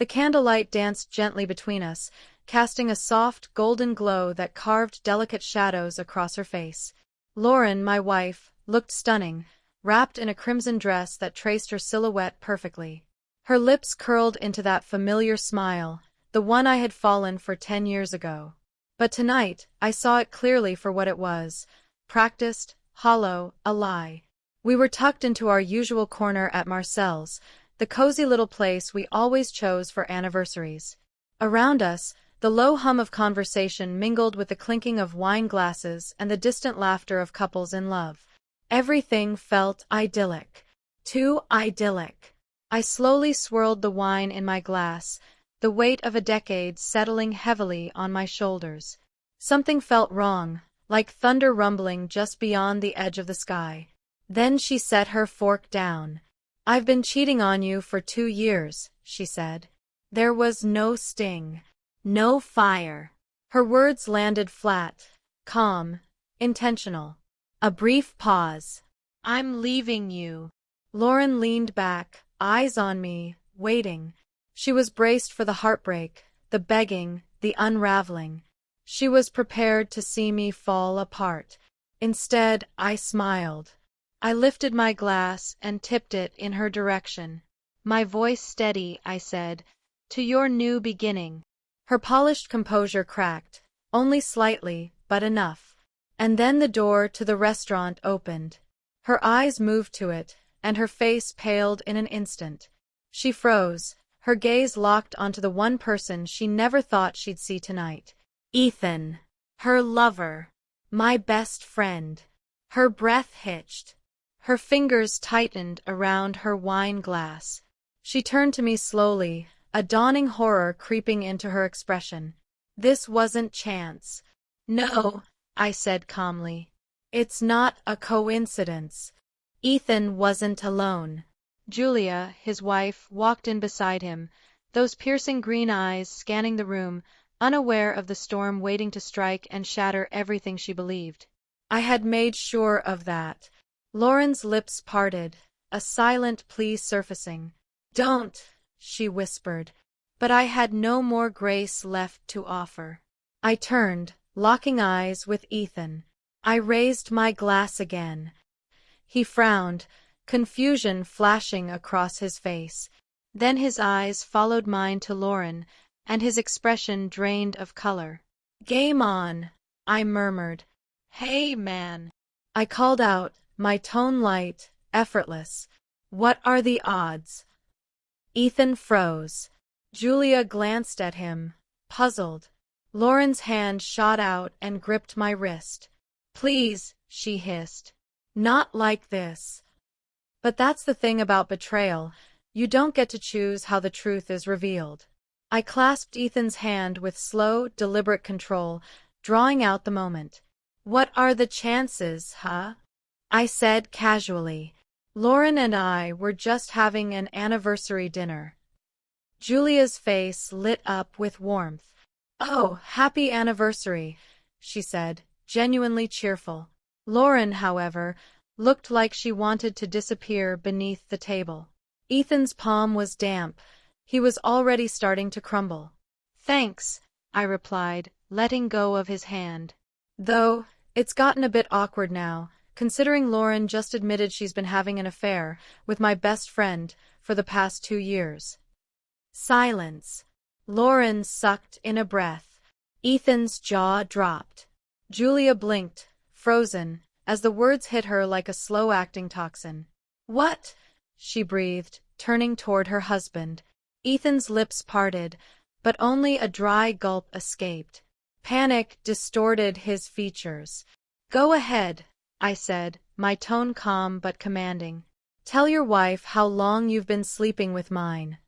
The candlelight danced gently between us, casting a soft, golden glow that carved delicate shadows across her face. Lauren, my wife, looked stunning, wrapped in a crimson dress that traced her silhouette perfectly. Her lips curled into that familiar smile, the one I had fallen for 10 years ago. But tonight, I saw it clearly for what it was: practiced, hollow, a lie. We were tucked into our usual corner at Marcel's, the cozy little place we always chose for anniversaries. Around us, the low hum of conversation mingled with the clinking of wine glasses and the distant laughter of couples in love. Everything felt idyllic. Too idyllic. I slowly swirled the wine in my glass, the weight of a decade settling heavily on my shoulders. Something felt wrong, like thunder rumbling just beyond the edge of the sky. Then she set her fork down. "I've been cheating on you for 2 years," she said. There was no sting. No fire. Her words landed flat, calm, intentional. A brief pause. "I'm leaving you." Lauren leaned back, eyes on me, waiting. She was braced for the heartbreak, the begging, the unraveling. She was prepared to see me fall apart. Instead, I smiled. I lifted my glass and tipped it in her direction. My voice steady, I said, "To your new beginning." Her polished composure cracked, only slightly, but enough. And then the door to the restaurant opened. Her eyes moved to it, and her face paled in an instant. She froze, her gaze locked onto the one person she never thought she'd see tonight. Ethan. Her lover. My best friend. Her breath hitched. Her fingers tightened around her wine glass. She turned to me slowly, a dawning horror creeping into her expression. This wasn't chance. "No," I said calmly. "It's not a coincidence." Ethan wasn't alone. Julia, his wife, walked in beside him, those piercing green eyes scanning the room, unaware of the storm waiting to strike and shatter everything she believed. I had made sure of that. Lauren's lips parted, a silent plea surfacing. "Don't," she whispered, but I had no more grace left to offer. I turned, locking eyes with Ethan. I raised my glass again. He frowned, confusion flashing across his face. Then his eyes followed mine to Lauren, and his expression drained of color. "Game on," I murmured. "Hey, man," I called out, my tone light, effortless. "What are the odds?" Ethan froze. Julia glanced at him, puzzled. Lauren's hand shot out and gripped my wrist. "Please," she hissed. "Not like this." But that's the thing about betrayal. You don't get to choose how the truth is revealed. I clasped Ethan's hand with slow, deliberate control, drawing out the moment. "What are the chances, huh?" I said casually. "Lauren and I were just having an anniversary dinner." Julia's face lit up with warmth. "Oh, happy anniversary," she said, genuinely cheerful. Lauren, however, looked like she wanted to disappear beneath the table. Ethan's palm was damp. He was already starting to crumble. "Thanks," I replied, letting go of his hand. "Though, it's gotten a bit awkward now, considering Lauren just admitted she's been having an affair with my best friend for the past 2 years. Silence. Lauren sucked in a breath. Ethan's jaw dropped. Julia blinked, frozen, as the words hit her like a slow-acting toxin. "What?" she breathed, turning toward her husband. Ethan's lips parted, but only a dry gulp escaped. Panic distorted his features. "Go ahead," I said, my tone calm but commanding. "Tell your wife how long you've been sleeping with mine."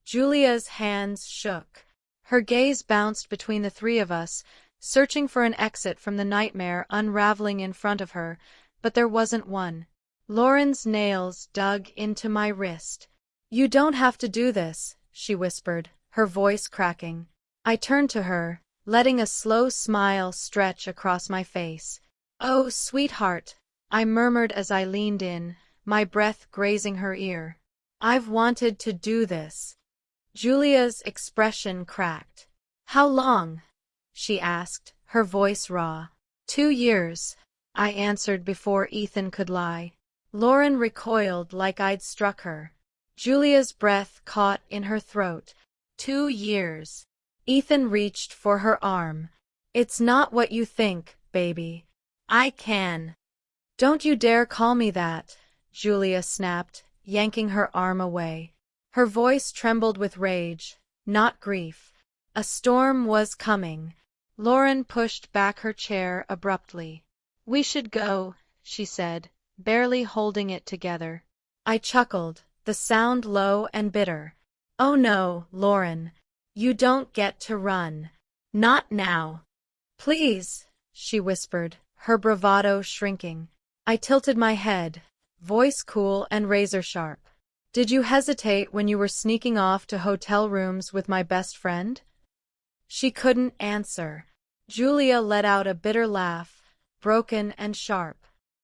Julia's hands shook. Her gaze bounced between the three of us, searching for an exit from the nightmare unraveling in front of her, but there wasn't one. Lauren's nails dug into my wrist. "You don't have to do this," she whispered, her voice cracking. I turned to her, letting a slow smile stretch across my face. "Oh, sweetheart," I murmured as I leaned in, my breath grazing her ear. "I've wanted to do this." Julia's expression cracked. How long? She asked, her voice raw. 2 years, I answered before Ethan could lie. Lauren recoiled like I'd struck her. Julia's breath caught in her throat. 2 years. Ethan reached for her arm. It's not what you think, baby. I can. Don't you dare call me that, Julia snapped, yanking her arm away. Her voice trembled with rage, not grief. A storm was coming. Lauren pushed back her chair abruptly. We should go, she said, barely holding it together. I chuckled, the sound low and bitter. Oh no, Lauren. You don't get to run. Not now. Please, she whispered, her bravado shrinking. I tilted my head, voice cool and razor-sharp. Did you hesitate when you were sneaking off to hotel rooms with my best friend? She couldn't answer. Julia let out a bitter laugh, broken and sharp.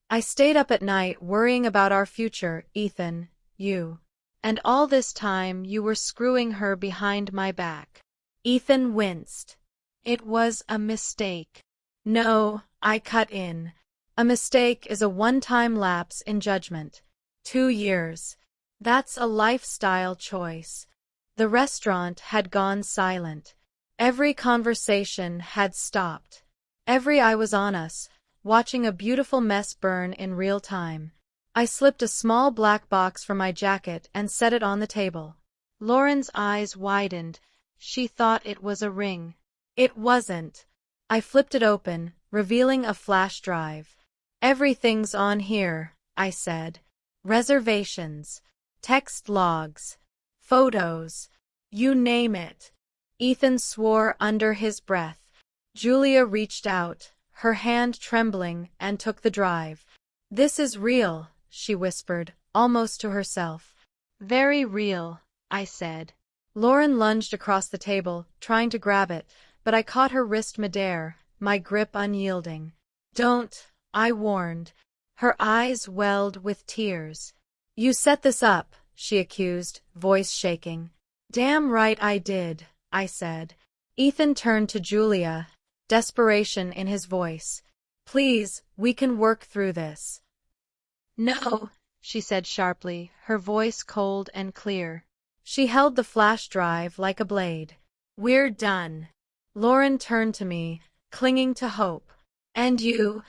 I stayed up at night worrying about our future, Ethan, you. And all this time you were screwing her behind my back. Ethan winced. It was a mistake. No, I cut in. A mistake is a one-time lapse in judgment. 2 years. That's a lifestyle choice. The restaurant had gone silent. Every conversation had stopped. Every eye was on us, watching a beautiful mess burn in real time. I slipped a small black box from my jacket and set it on the table. Lauren's eyes widened. She thought it was a ring. It wasn't. I flipped it open, revealing a flash drive. Everything's on here, I said. Reservations, text logs, photos, you name it. Ethan swore under his breath. Julia reached out, her hand trembling, and took the drive. This is real, she whispered, almost to herself. Very real, I said. Lauren lunged across the table, trying to grab it, but I caught her wrist midair, my grip unyielding. Don't, I warned. Her eyes welled with tears. You set this up, she accused, voice shaking. Damn right I did, I said. Ethan turned to Julia, desperation in his voice. Please, we can work through this. No, she said sharply, her voice cold and clear. She held the flash drive like a blade. We're done. Lauren turned to me, clinging to hope. And you?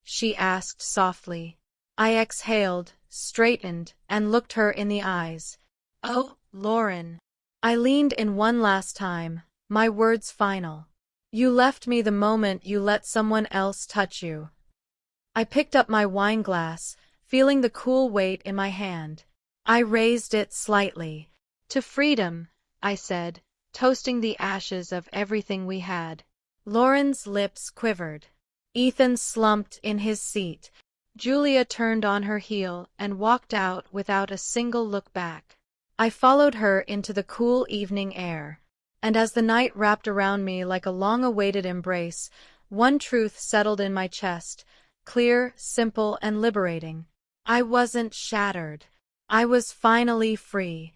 She asked softly. I exhaled, straightened, and looked her in the eyes. Oh, Lauren. I leaned in one last time, my words final. You left me the moment you let someone else touch you. I picked up my wine glass, feeling the cool weight in my hand. I raised it slightly. To freedom, I said, toasting the ashes of everything we had. Lauren's lips quivered. Ethan slumped in his seat. Julia turned on her heel and walked out without a single look back. I followed her into the cool evening air. And as the night wrapped around me like a long-awaited embrace, one truth settled in my chest, clear, simple, and liberating. I wasn't shattered. I was finally free.